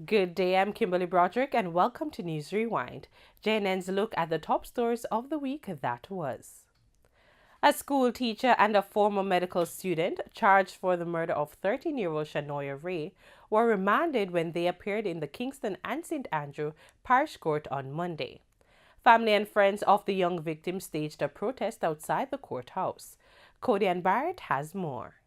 Good day, I'm Kimberly Broderick, and welcome to News Rewind, JNN's look at the top stories of the week that was. A school teacher and a former medical student charged for the murder of 13-year-old Shanoya Ray were remanded when they appeared in the Kingston and St. Andrew Parish Court on Monday. Family and friends of the young victim staged a protest outside the courthouse. Cody and Barrett has more.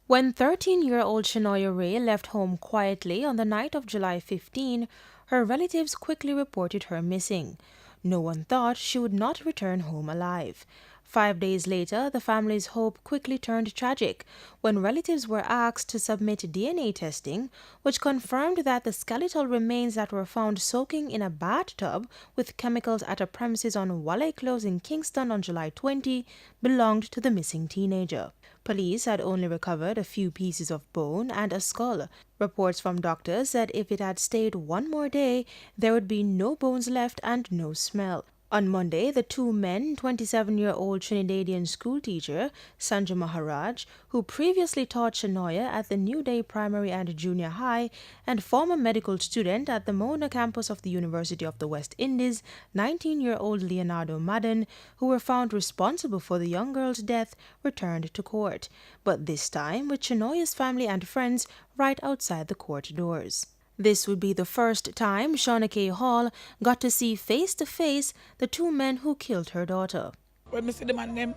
When 13-year-old Shanoya Ray left home quietly on the night of July 15, her relatives quickly reported her missing. No one thought she would not return home alive. 5 days later, the family's hope quickly turned tragic when relatives were asked to submit DNA testing, which confirmed that the skeletal remains that were found soaking in a bathtub with chemicals at a premises on Walley Close in Kingston on July 20 belonged to the missing teenager. Police had only recovered a few pieces of bone and a skull. Reports from doctors said if it had stayed one more day, there would be no bones left and no smell. On Monday, the two men, 27-year-old Trinidadian schoolteacher Sanjay Maharaj, who previously taught Shanoya at the New Day Primary and Junior High, and former medical student at the Mona campus of the University of the West Indies, 19-year-old Leonardo Madden, who were found responsible for the young girl's death, returned to court, but this time with Shanoya's family and friends right outside the court doors. This would be the first time Shauna K. Hall got to see face-to-face the two men who killed her daughter. When I see the man them,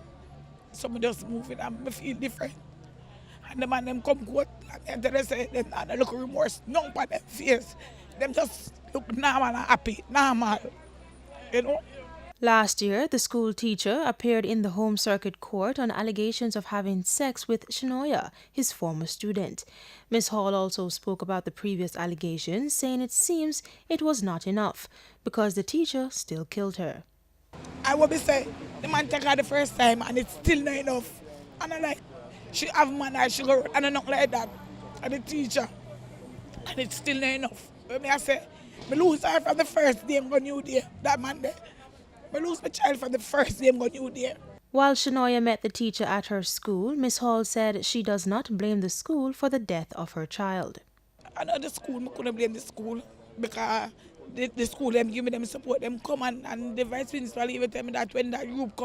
some just moving and I feel different. And the man them come court and they say they not look remorse, none for them face. Them just look normal and happy, normal. You know? Last year, the school teacher appeared in the Home Circuit Court on allegations of having sex with Shanoya, his former student. Ms. Hall also spoke about the previous allegations, saying it seems it was not enough because the teacher still killed her. I will be saying, the man take her the first time and it's still not enough. And I like, she have man, she go, and I not like that. And the teacher, and it's still not enough. When I say, I lose her from the first day I'm going new day, that man there. I lose my child from the first day I'm going new day. While Shanoya met the teacher at her school, Ms. Hall said she does not blame the school for the death of her child. I know the school, I couldn't blame the school because the school them give me them support, them come and the vice principal even tell me that when that group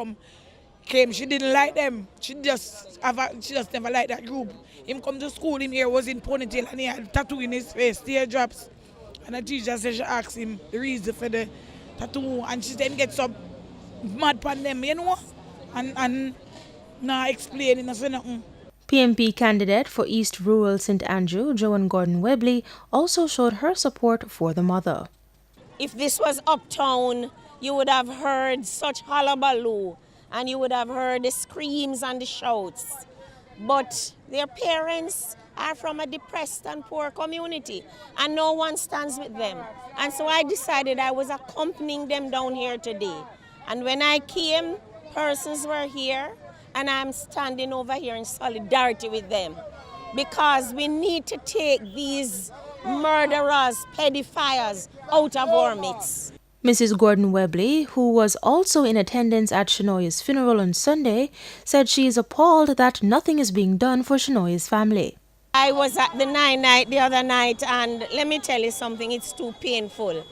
came, she didn't like them. She just never liked that group. Him come to school, him here was in ponytail and he had tattoo in his face, teardrops. And the teacher said she asked him the reason for the tattoo and she then get some mad pan them, you know, and not explaining nothing. PMP candidate for East Rural St. Andrew, Joan Gordon Webley, also showed her support for the mother. If this was uptown, you would have heard such hullabaloo and you would have heard the screams and the shouts. But their parents are from a depressed and poor community and no one stands with them. And so I decided I was accompanying them down here today. And when I came, persons were here and I'm standing over here in solidarity with them because we need to take these murderers, pedophiles out of our midst. Mrs. Gordon Webley, who was also in attendance at Shanoya's funeral on Sunday, said she is appalled that nothing is being done for Shanoya's family. I was at the 9-night the other night and let me tell you something, it's too painful.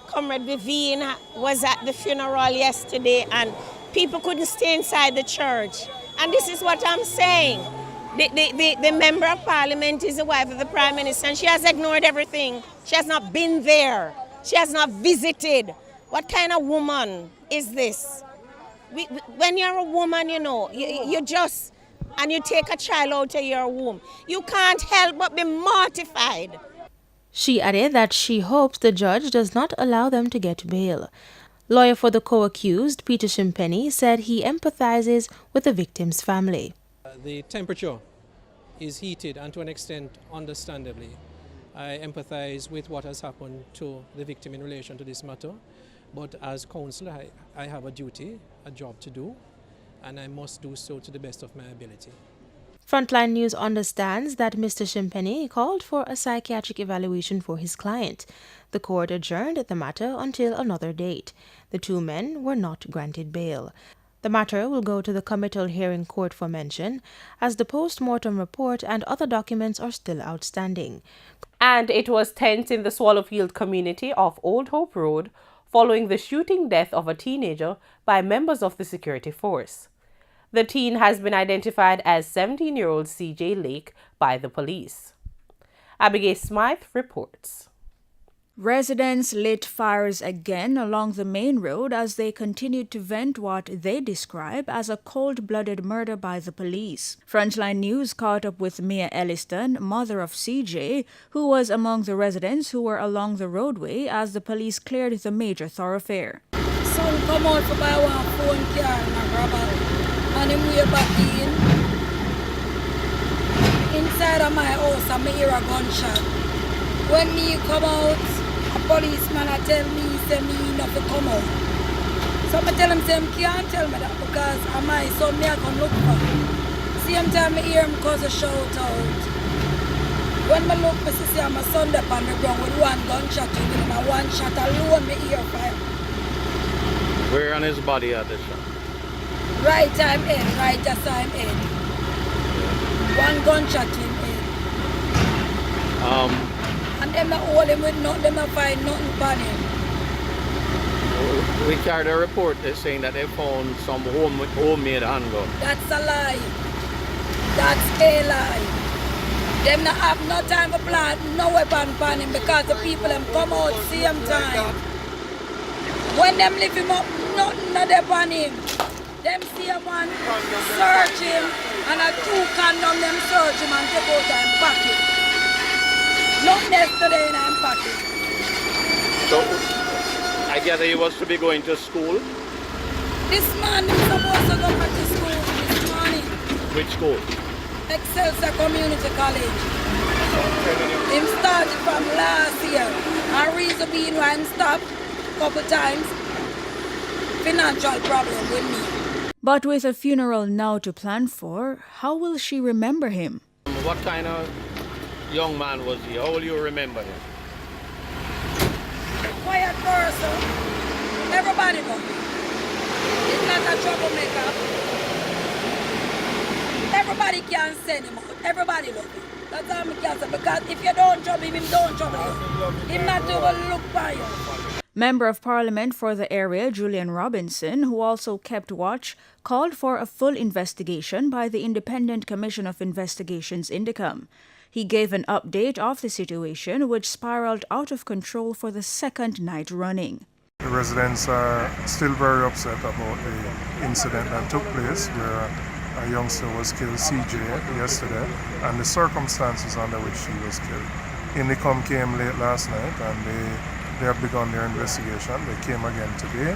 Comrade Vivian was at the funeral yesterday and people couldn't stay inside the church. And this is what I'm saying. The member of parliament is the wife of the prime minister and she has ignored everything. She has not been there. She has not visited. What kind of woman is this? When you're a woman, you know, you just, and you take a child out of your womb, you can't help but be mortified. She added that she hopes the judge does not allow them to get bail. Lawyer for the co-accused, Peter Shimpenny, said he empathizes with the victim's family. The temperature is heated and to an extent, understandably. I empathize with what has happened to the victim in relation to this matter, but as counsel, I have a duty, a job to do, and I must do so to the best of my ability. Frontline News understands that Mr. Shimpenny called for a psychiatric evaluation for his client. The court adjourned the matter until another date. The two men were not granted bail. The matter will go to the committal hearing court for mention, as the post-mortem report and other documents are still outstanding. And it was tense in the Swallowfield community of Old Hope Road following the shooting death of a teenager by members of the security force. The teen has been identified as 17-year-old CJ Lake by the police. Abigail Smythe reports. Residents lit fires again along the main road as they continued to vent what they describe as a cold-blooded murder by the police. Frontline News caught up with Mia Elliston, mother of CJ, who was among the residents who were along the roadway as the police cleared the major thoroughfare. Son come out to buy one phone car and a grabber, and him way back in. Inside of my house, I hear a gunshot. When me come out, a policeman I tell me, say me not to come out. So I tell him, say, him can't tell me that because I'm my son, me I can look for. Same time I hear him cause a shout out. When I look, I see my son up on the ground with one gunshot in him, and one shot alone, me hear fire. Where on his body at the shot? Right time in, right just time in. One gunshot in him. And them not hold him with nothing, them not find nothing upon him. We carried a report saying that they found some homemade handgun. That's a lie. That's a lie. Them not have no time for plant no weapon upon him because the people them come out same time. When them lift him up, nothing not there upon him. Them see him one search him and a 2 condom them search him and take out and pocket. Nothing yesterday in him pocket. So I gather he was to be going to school. This man is supposed to go back to school this morning. Which school? Excelsior Community College. Him started from last year. And reason being why him stopped a couple times, financial problem with me. But with a funeral now to plan for, how will she remember him? What kind of young man was he? How will you remember him? Quiet person. Everybody know him. He's not a troublemaker. Everybody can send him out. Everybody love him. That's all I can say. Because if you don't trouble him, him don't trouble you. Him not even look by you. Member of Parliament for the area, Julian Robinson, who also kept watch, called for a full investigation by the Independent Commission of Investigations Indicom. He gave an update of the situation, which spiraled out of control for the second night running. The residents are still very upset about the incident that took place where a youngster was killed, CJ, yesterday, and the circumstances under which she was killed. Indicom came late last night and they have begun their investigation. They came again today,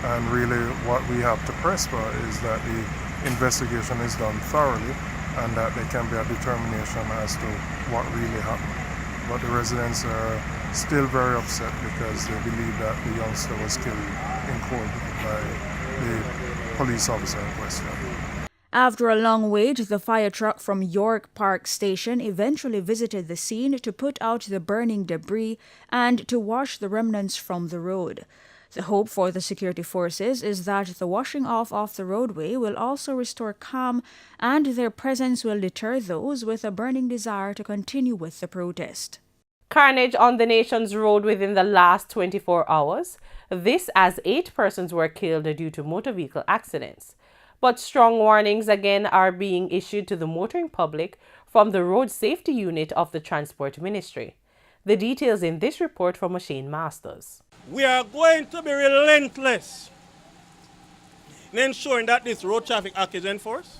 and really what we have to press for is that the investigation is done thoroughly and that there can be a determination as to what really happened. But the residents are still very upset because they believe that the youngster was killed in cold by the police officer in question. After a long wait, the fire truck from York Park Station eventually visited the scene to put out the burning debris and to wash the remnants from the road. The hope for the security forces is that the washing off the roadway will also restore calm and their presence will deter those with a burning desire to continue with the protest. Carnage on the nation's road within the last 24 hours. This as 8 persons were killed due to motor vehicle accidents. But strong warnings again are being issued to the motoring public from the Road Safety Unit of the Transport Ministry. The details in this report from Shane Masters. We are going to be relentless in ensuring that this Road Traffic Act is enforced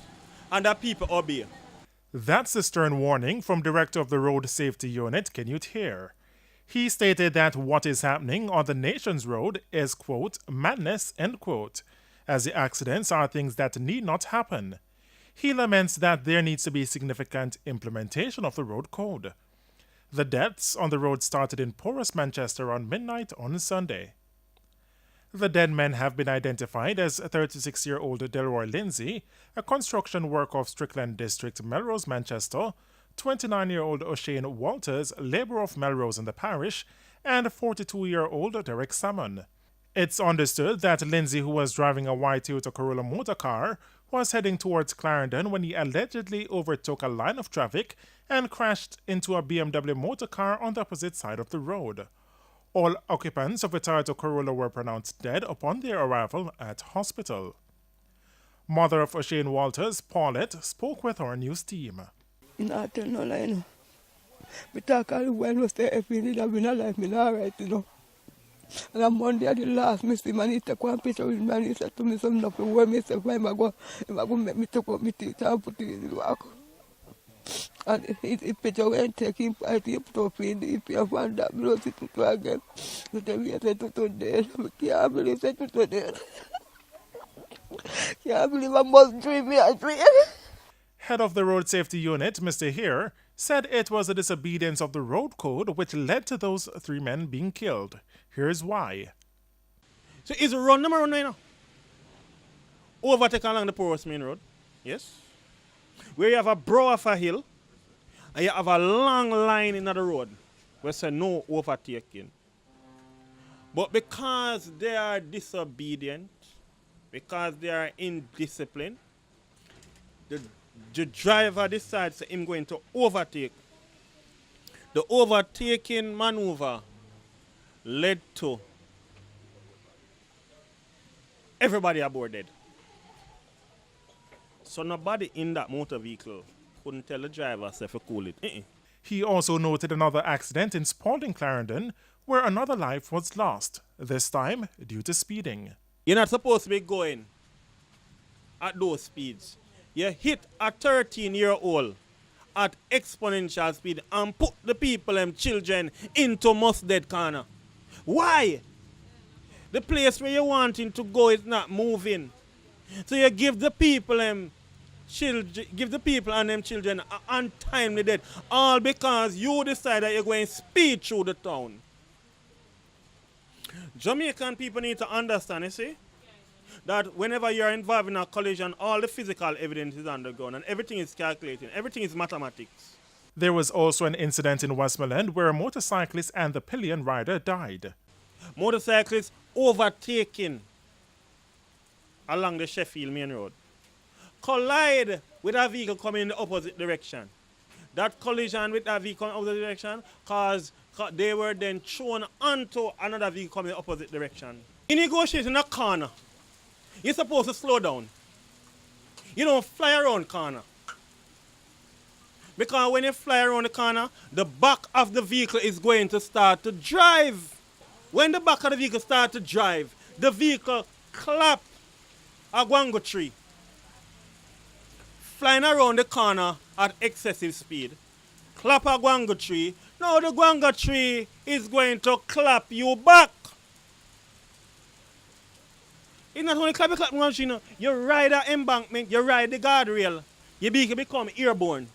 and that people obey. That's a stern warning from Director of the Road Safety Unit, Canute Hare. He stated that what is happening on the nation's road is, quote, madness, end quote, as the accidents are things that need not happen. He laments that there needs to be significant implementation of the road code. The deaths on the road started in porous Manchester around midnight on Sunday. The dead men have been identified as 36-year-old Delroy Lindsay, a construction worker of Strickland District, Melrose, Manchester, 29-year-old O'Shane Walters, labourer of Melrose in the parish, and 42-year-old Derek Salmon. It's understood that Lindsay, who was driving a white Toyota Corolla motor car, was heading towards Clarendon when he allegedly overtook a line of traffic and crashed into a BMW motor car on the opposite side of the road. All occupants of a Toyota Corolla were pronounced dead upon their arrival at hospital. Mother of O'Shane Walters, Paulette, spoke with our news team. I tell no lie, no. Me talk all the while, no stay every day, I've been alive, me not right, you know. And on Monday, at the last, me see man, he take one picture with me, and he said to me something of the word, me say, why am I go make me take up my teeth and put it in the walk. And he picture when take him, I think he put up in the if you find that, me don't see to again. So tell me, I said to dead, I can't believe I said to dead. Can't believe I must dream me a dream. Head of the Road Safety Unit, Mr. Hare, said it was a disobedience of the road code which led to those 3 men being killed. Here's why. So is a run number 1 now? Overtake along the Porous Main Road. Yes. Where you have a brow of a hill and you have a long line in the road where say no overtaking. But because they are disobedient, because they are indisciplined, the driver decides him going to overtake. The overtaking maneuver led to everybody aboard dead. So nobody in that motor vehicle couldn't tell the driver if he cool it. He also noted another accident in Spalding, Clarendon, where another life was lost, this time due to speeding. You're not supposed to be going at those speeds. You hit a 13-year-old at exponential speed and put the people and children into must dead corner. Why? The place where you wanting to go is not moving. So you give the people and them children untimely death, all because you decide that you're going to speed through the town. Jamaican people need to understand, you see, that whenever you're involved in a collision, all the physical evidence is undergone and everything is calculating, everything is mathematics. There was also an incident in Westmoreland where a motorcyclist and the pillion rider died. Motorcyclists overtaking along the Sheffield Main Road collide with a vehicle coming in the opposite direction. That collision with that vehicle in the opposite direction caused they were then thrown onto another vehicle coming in the opposite direction. In negotiating a corner, you're supposed to slow down. You don't fly around corner. Because when you fly around the corner, the back of the vehicle is going to start to drive. When the back of the vehicle starts to drive, the vehicle clap a guango tree, flying around the corner at excessive speed. Clap a guango tree. Now the guango tree is going to clap you back. It's not only clap guango tree, no. You ride the embankment, you ride the guardrail, you become airborne.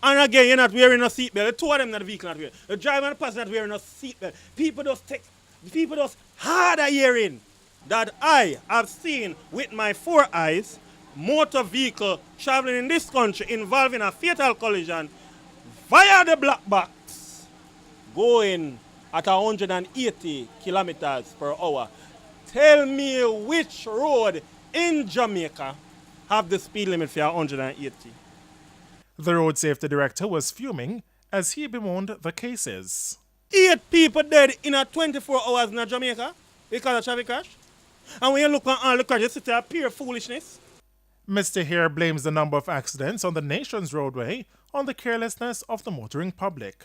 And again, you're not wearing a seatbelt. The two of them in the vehicle not wearing. The driver and the passenger not wearing a seatbelt. People just hard of hearing that I have seen with my 4 eyes motor vehicle traveling in this country involving a fatal collision via the black box going at 180 kilometers per hour. Tell me which road in Jamaica have the speed limit for 180. The road safety director was fuming as he bemoaned the cases. 8 people dead in a 24 hours in Jamaica because of traffic crash. And when you look at all the crashes, it's a pure foolishness. Mr. Hare blames the number of accidents on the nation's roadway on the carelessness of the motoring public.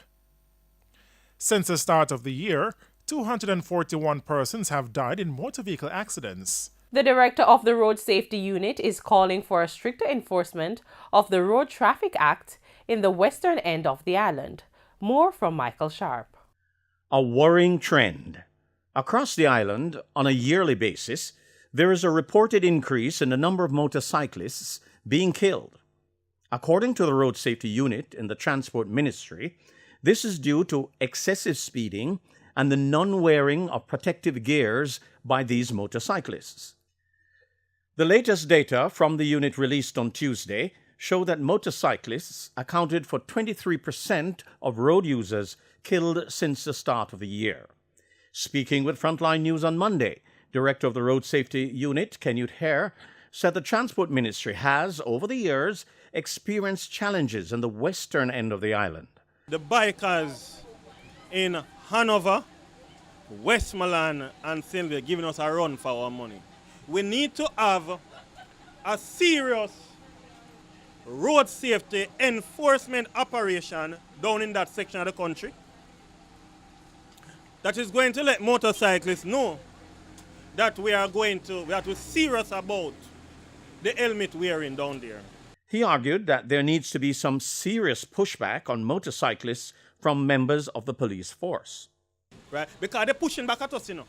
Since the start of the year, 241 persons have died in motor vehicle accidents. The director of the Road Safety Unit is calling for a stricter enforcement of the Road Traffic Act in the western end of the island. More from Michael Sharp. A worrying trend. Across the island, on a yearly basis, there is a reported increase in the number of motorcyclists being killed. According to the Road Safety Unit in the Transport Ministry, this is due to excessive speeding and the non-wearing of protective gears by these motorcyclists. The latest data from the unit released on Tuesday show that motorcyclists accounted for 23% of road users killed since the start of the year. Speaking with Frontline News on Monday, Director of the Road Safety Unit, Canute Hare, said the Transport Ministry has, over the years, experienced challenges in the western end of the island. The bikers in Hanover, Westmoreland and Sylvia giving us a run for our money. We need to have a serious road safety enforcement operation down in that section of the country that is going to let motorcyclists know that we are serious about the helmet wearing down there. He argued that there needs to be some serious pushback on motorcyclists from members of the police force. Right? Because they're pushing back at us, you know.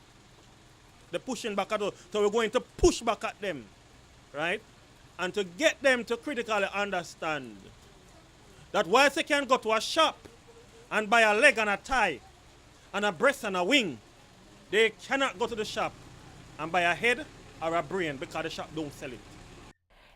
They're pushing back at us. So we're going to push back at them, right? And to get them to critically understand that whilst they can go to a shop and buy a leg and a tie and a breast and a wing, they cannot go to the shop and buy a head or a brain because the shop don't sell it.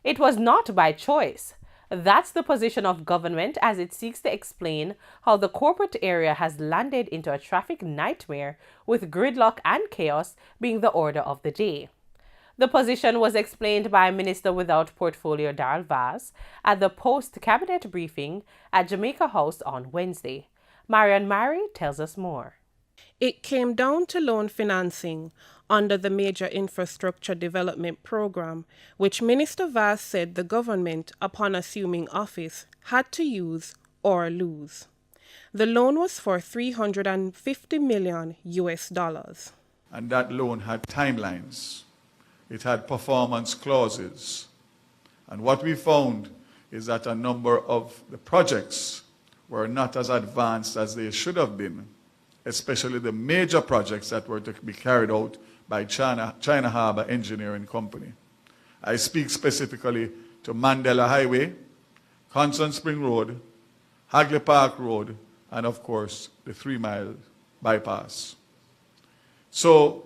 It was not by choice. That's the position of government as it seeks to explain how the corporate area has landed into a traffic nightmare with gridlock and chaos being the order of the day. The position was explained by Minister without Portfolio Darrell Vaz at the post-cabinet briefing at Jamaica House on Wednesday. Marian Murray tells us more. It came down to loan financing under the Major Infrastructure Development Program, which Minister Vaz said the government, upon assuming office, had to use or lose. The loan was for $350 million US. And that loan had timelines. It had performance clauses. And what we found is that a number of the projects were not as advanced as they should have been, especially the major projects that were to be carried out by China Harbour Engineering Company. I speak specifically to Mandela Highway, Constant Spring Road, Hagley Park Road, and of course the 3 Mile bypass. So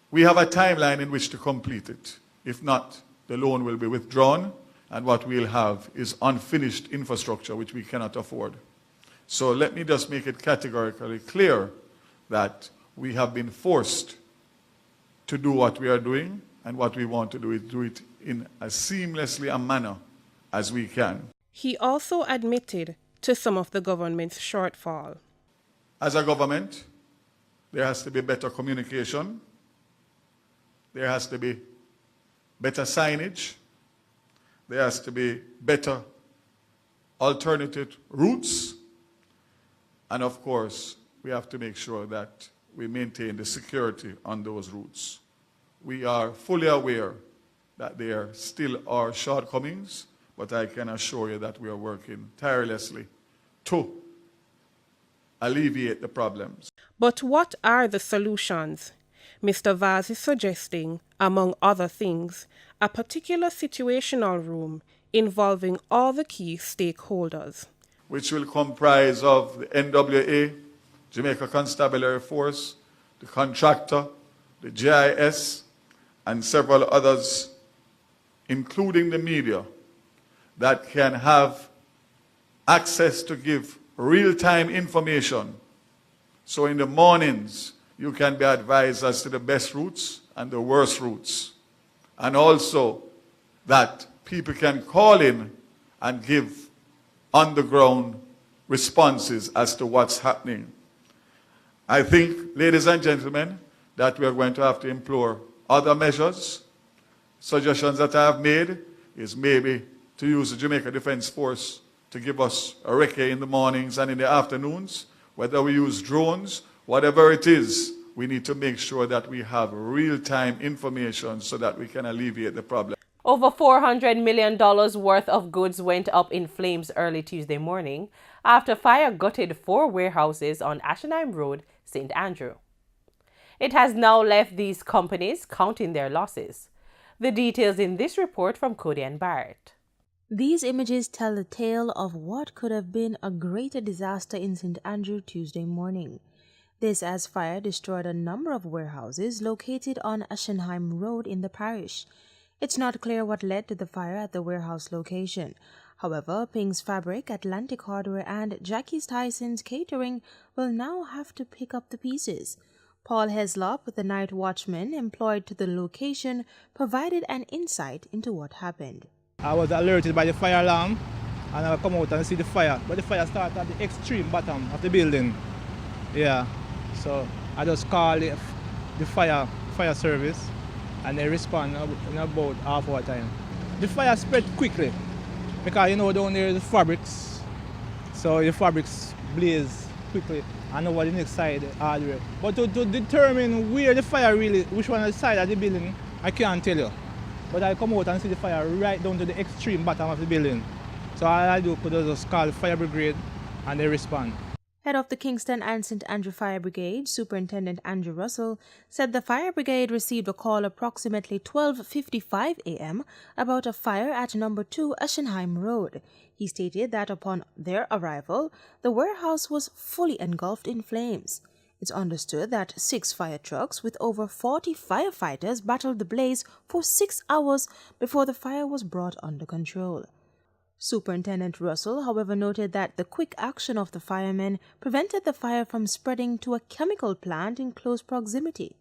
we have a timeline in which to complete it. If not, the loan will be withdrawn, and what we'll have is unfinished infrastructure which we cannot afford. So let me just make it categorically clear that we have been forced to do what we are doing, and what we want to do is do it in as seamlessly a manner as we can. He also admitted to some of the government's shortfall. As a government, there has to be better communication, there has to be better signage, there has to be better alternative routes, and of course, we have to make sure that we maintain the security on those routes. We are fully aware that there still are shortcomings, but I can assure you that we are working tirelessly to alleviate the problems. But what are the solutions? Mr. Vaz is suggesting, among other things, a particular situational room involving all the key stakeholders, which will comprise of the NWA, Jamaica Constabulary Force, the contractor, the GIS, and several others, including the media, that can have access to give real-time information. So in the mornings, you can be advised as to the best routes and the worst routes. And also that people can call in and give on-the-ground responses as to what's happening. I think, ladies and gentlemen, that we are going to have to implore other measures. Suggestions that I have made is maybe to use the Jamaica Defence Force to give us a recce in the mornings and in the afternoons. Whether we use drones, whatever it is, we need to make sure that we have real-time information so that we can alleviate the problem. Over $400 million worth of goods went up in flames early Tuesday morning after fire gutted 4 warehouses on Ashenheim Road, St. Andrew. It has now left these companies counting their losses. The details in this report from Cody and Barrett. These images tell the tale of what could have been a greater disaster in St. Andrew Tuesday morning. This as fire destroyed a number of warehouses located on Ashenheim Road in the parish. It's not clear what led to the fire at the warehouse location. However, Pink's Fabric, Atlantic Hardware and Jackie's Tyson's Catering will now have to pick up the pieces. Paul Heslop, the night watchman employed to the location, provided an insight into what happened. I was alerted by the fire alarm and I come out and see the fire. But the fire started at the extreme bottom of the building. Yeah. So I just called the fire service and they respond in about half hour time. The fire spread quickly because down there is the fabrics. So the fabrics blaze quickly and over the next side hardware. But to determine where the fire which one is the side of the building, I can't tell you. But I come out and see the fire right down to the extreme bottom of the building. So all I do is just call the fire brigade and they respond. Head of the Kingston and St. Andrew Fire Brigade, Superintendent Andrew Russell, said the fire brigade received a call approximately 12:55 a.m. about a fire at number 2 Ashenheim Road. He stated that upon their arrival, the warehouse was fully engulfed in flames. It's understood that 6 fire trucks with over 40 firefighters battled the blaze for 6 hours before the fire was brought under control. Superintendent Russell, however, noted that the quick action of the firemen prevented the fire from spreading to a chemical plant in close proximity,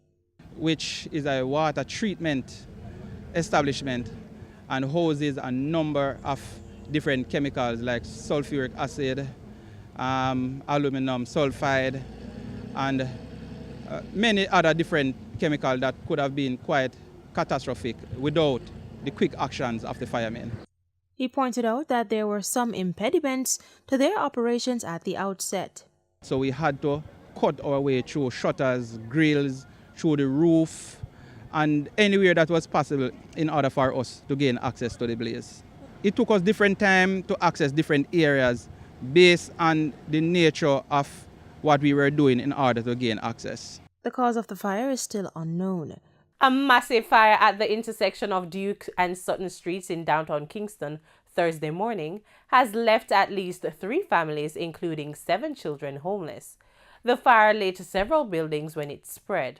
which is a water treatment establishment and houses a number of different chemicals like sulfuric acid, aluminum sulfide, and many other different chemicals that could have been quite catastrophic without the quick actions of the firemen. He pointed out that there were some impediments to their operations at the outset. So we had to cut our way through shutters, grills, through the roof, and anywhere that was possible in order for us to gain access to the blaze. It took us different time to access different areas based on the nature of what we were doing in order to gain access. The cause of the fire is still unknown. A massive fire at the intersection of Duke and Sutton Streets in downtown Kingston Thursday morning has left at least 3 families, including 7 children, homeless. The fire lit several buildings when it spread.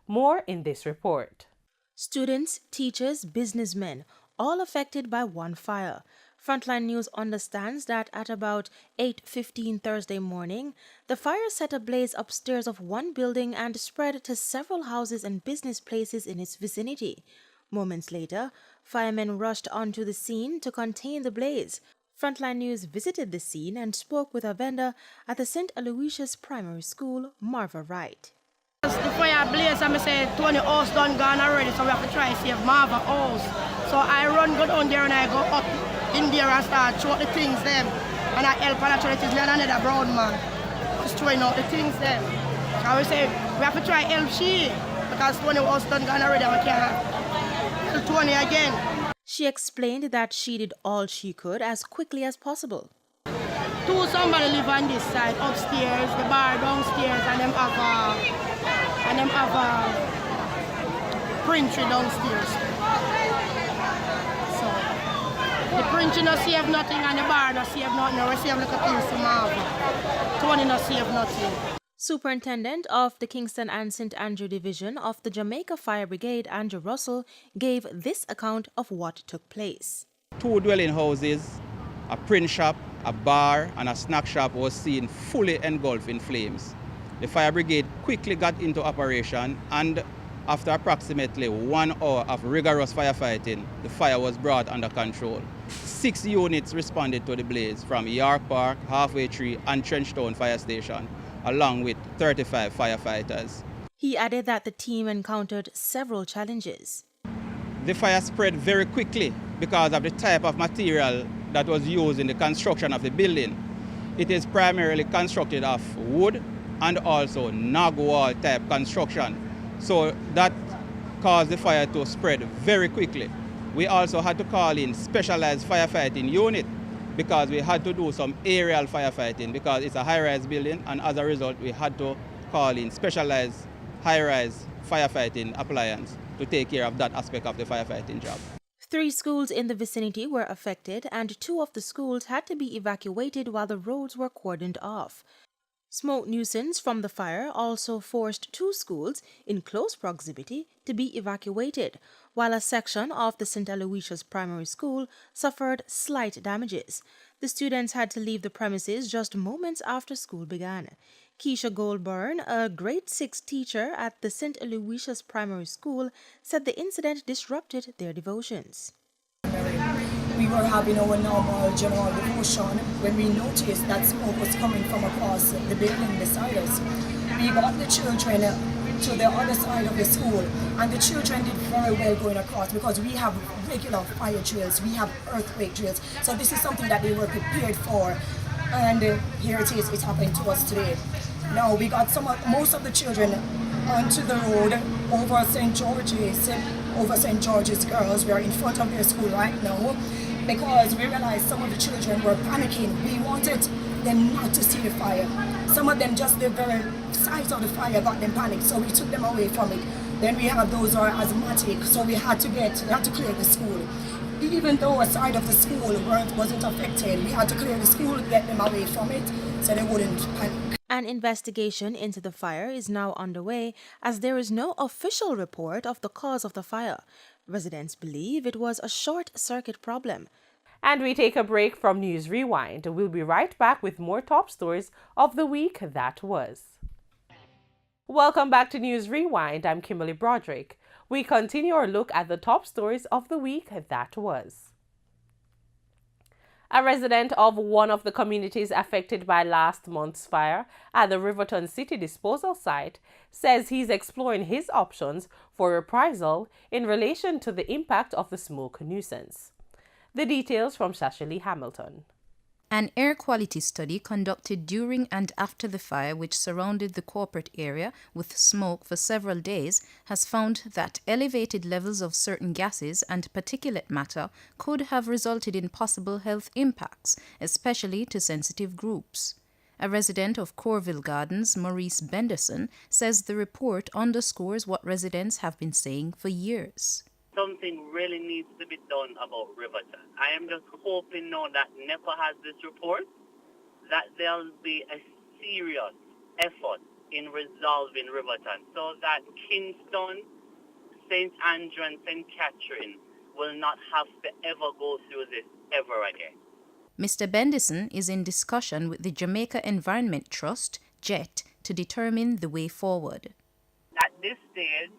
More in this report. Students, teachers, businessmen, all affected by one fire. Frontline News understands that at about 8:15 Thursday morning, the fire set ablaze upstairs of one building and spread to several houses and business places in its vicinity. Moments later, firemen rushed onto the scene to contain the blaze. Frontline News visited the scene and spoke with a vendor at the St. Aloysius Primary School, Marva Wright. The fire blaze and I say Tony house done gone already, so we have to try to save Marva house. So I go down there and I go up in there and start throw the things them. And I help and actually it is me and another brown man. Just throwing out the things them. So we say we have to try help she because Tony house done gone already and we can't help Tony again. She explained that she did all she could as quickly as possible. Somebody live on this side, upstairs, the bar downstairs, and them have a printer downstairs. So the printer no save nothing and the bar no save nothing. We save like a things to Marva. Tony no save nothing. Superintendent of the Kingston and St. Andrew Division of the Jamaica Fire Brigade, Andrew Russell, gave this account of what took place. 2 dwelling houses, a print shop, a bar and a snack shop was seen fully engulfed in flames. The fire brigade quickly got into operation and after approximately 1 hour of rigorous firefighting, the fire was brought under control. 6 units responded to the blaze from York Park, Halfway Tree and Trenchtown Fire Station, along with 35 firefighters. He added that the team encountered several challenges. The fire spread very quickly because of the type of material that was used in the construction of the building. It is primarily constructed of wood and also nog wall type construction. So that caused the fire to spread very quickly. We also had to call in specialized firefighting unit because we had to do some aerial firefighting because it's a high-rise building, and as a result we had to call in specialized high-rise firefighting appliance to take care of that aspect of the firefighting job. 3 schools in the vicinity were affected and 2 of the schools had to be evacuated while the roads were cordoned off. Smoke nuisance from the fire also forced 2 schools in close proximity to be evacuated, while a section of the St. Aloysius Primary School suffered slight damages. The students had to leave the premises just moments after school began. Keisha Goldburn, a grade 6 teacher at the St. Aloysius Primary School, said the incident disrupted their devotions. We were having our normal general devotion when we noticed that smoke was coming from across the building beside us. We got the children to the other side of the school, and the children did very well going across because we have regular fire drills, we have earthquake drills, so this is something that they were prepared for, and here it is, it's happening to us today. Now we got most of the children onto the road over St. George's Girls. We are in front of their school right now because we realized some of the children were panicking. We wanted them not to see the fire. Some of them, just the very sight of the fire got them panicked, so we took them away from it. Then we have those who are asthmatic, so we had to clear the school. Even though a side of the school wasn't affected, we had to clear the school, get them away from it, so they wouldn't panic. An investigation into the fire is now underway as there is no official report of the cause of the fire. Residents believe it was a short-circuit problem. And we take a break from News Rewind. We'll be right back with more top stories of the week that was. Welcome back to News Rewind. I'm Kimberly Broderick. We continue our look at the top stories of the week that was. A resident of one of the communities affected by last month's fire at the Riverton City disposal site says he's exploring his options for reprisal in relation to the impact of the smoke nuisance. The details from Shashali Hamilton. An air quality study conducted during and after the fire which surrounded the corporate area with smoke for several days has found that elevated levels of certain gases and particulate matter could have resulted in possible health impacts, especially to sensitive groups. A resident of Corville Gardens, Maurice Benderson, says the report underscores what residents have been saying for years. Something really needs to be done about Riverton. I am just hoping now that NEPA has this report, that there'll be a serious effort in resolving Riverton so that Kingston, St. Andrew and St. Catherine will not have to ever go through this ever again. Mr. Bendison is in discussion with the Jamaica Environment Trust, JET, to determine the way forward. At this stage,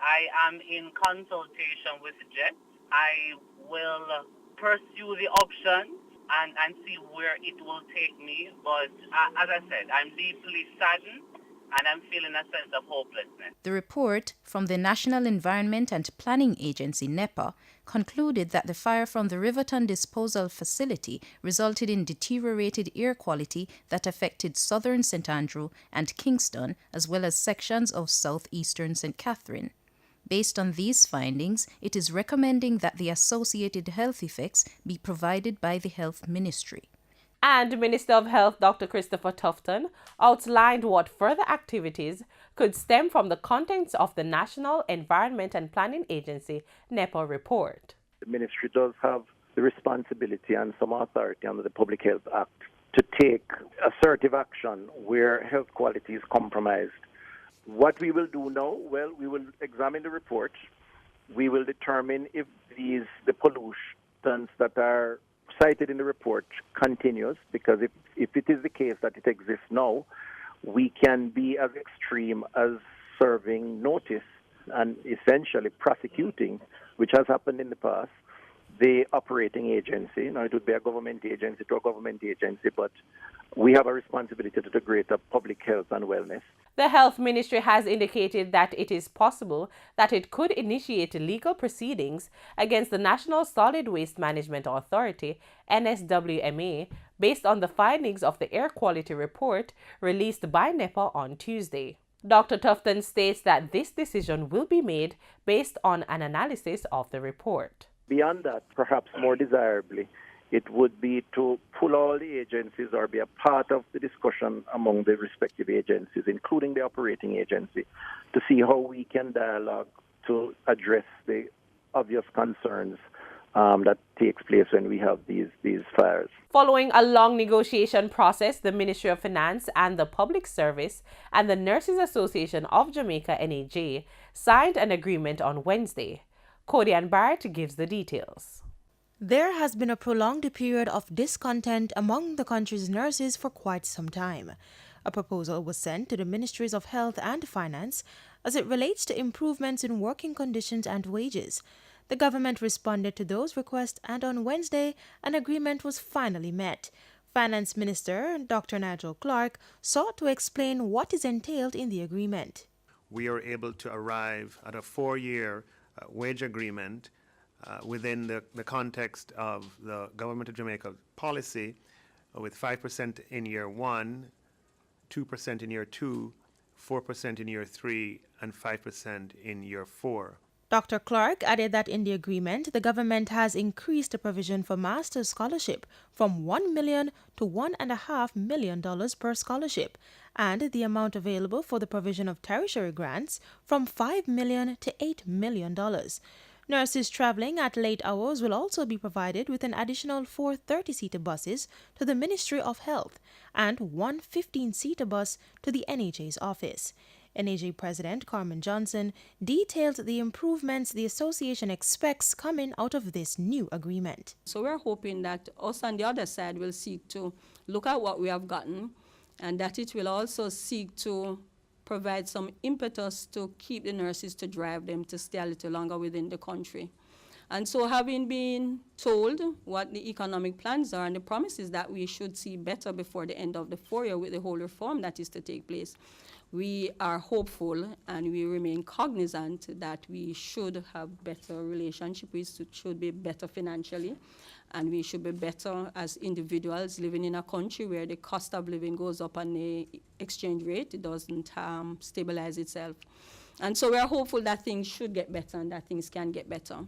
I am in consultation with JET. I will pursue the options and see where it will take me. But as I said, I'm deeply saddened and I'm feeling a sense of hopelessness. The report from the National Environment and Planning Agency, NEPA, concluded that the fire from the Riverton disposal facility resulted in deteriorated air quality that affected southern St. Andrew and Kingston, as well as sections of southeastern St. Catherine. Based on these findings, it is recommending that the associated health effects be provided by the Health Ministry. And Minister of Health Dr. Christopher Tufton outlined what further activities could stem from the contents of the National Environment and Planning Agency NEPA report. The ministry does have the responsibility and some authority under the Public Health Act to take assertive action where health quality is compromised. What we will do now, well, we will examine the report. We will determine if the pollutants that are cited in the report continues, because if it is the case that it exists now, we can be as extreme as serving notice and essentially prosecuting, which has happened in the past, the operating agency. Now, it would be a government agency to a government agency, but we have a responsibility to the greater public health and wellness. The Health Ministry has indicated that it is possible that it could initiate legal proceedings against the National Solid Waste Management Authority, NSWMA, based on the findings of the air quality report released by NEPA on Tuesday. Dr. Tufton states that this decision will be made based on an analysis of the report. Beyond that, perhaps more desirably, it would be to pull all the agencies or be a part of the discussion among the respective agencies, including the operating agency, to see how we can dialogue to address the obvious concerns that takes place when we have these fires. Following a long negotiation process, the Ministry of Finance and the Public Service and the Nurses Association of Jamaica, NAJ, signed an agreement on Wednesday. Cody Barrett gives the details. There has been a prolonged period of discontent among the country's nurses for quite some time. A proposal was sent to the Ministries of Health and Finance as it relates to improvements in working conditions and wages. The government responded to those requests, and on Wednesday, an agreement was finally met. Finance Minister Dr. Nigel Clark sought to explain what is entailed in the agreement. We are able to arrive at a 4-year wage agreement within the context of the Government of Jamaica policy with 5% in year 1, 2% in year 2, 4% in year 3, and 5% in year 4. Dr. Clark added that in the agreement, the government has increased the provision for master's scholarship from $1 million to $1.5 million per scholarship, and the amount available for the provision of tertiary grants from $5 million to $8 million. Nurses traveling at late hours will also be provided with an additional 4 30-seater buses to the Ministry of Health and 1 15-seater bus to the NHA's office. NHA President Carmen Johnson detailed the improvements the association expects coming out of this new agreement. So we're hoping that us on the other side will seek to look at what we have gotten, and that it will also seek to provide some impetus to keep the nurses, to drive them to stay a little longer within the country. And so, having been told what the economic plans are and the promises that we should see better before the end of the 4 year with the whole reform that is to take place, we are hopeful and we remain cognizant that we should have better relationship, we should be better financially, and we should be better as individuals living in a country where the cost of living goes up and the exchange rate doesn't stabilize itself. And so we're hopeful that things should get better and that things can get better.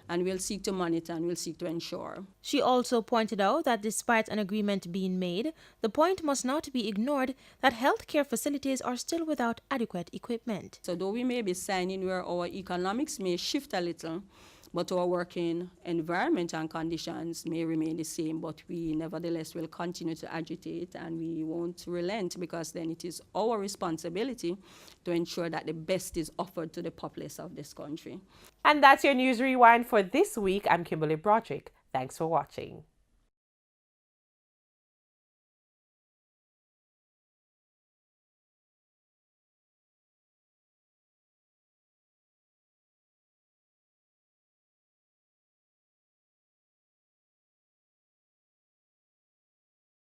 And we'll seek to monitor and we'll seek to ensure. She also pointed out that despite an agreement being made, the point must not be ignored that healthcare facilities are still without adequate equipment. So though we may be signing where our economics may shift a little, but our working environment and conditions may remain the same, but we nevertheless will continue to agitate and we won't relent, because then it is our responsibility to ensure that the best is offered to the populace of this country. And that's your News Rewind for this week. I'm Kimberly Broderick. Thanks for watching.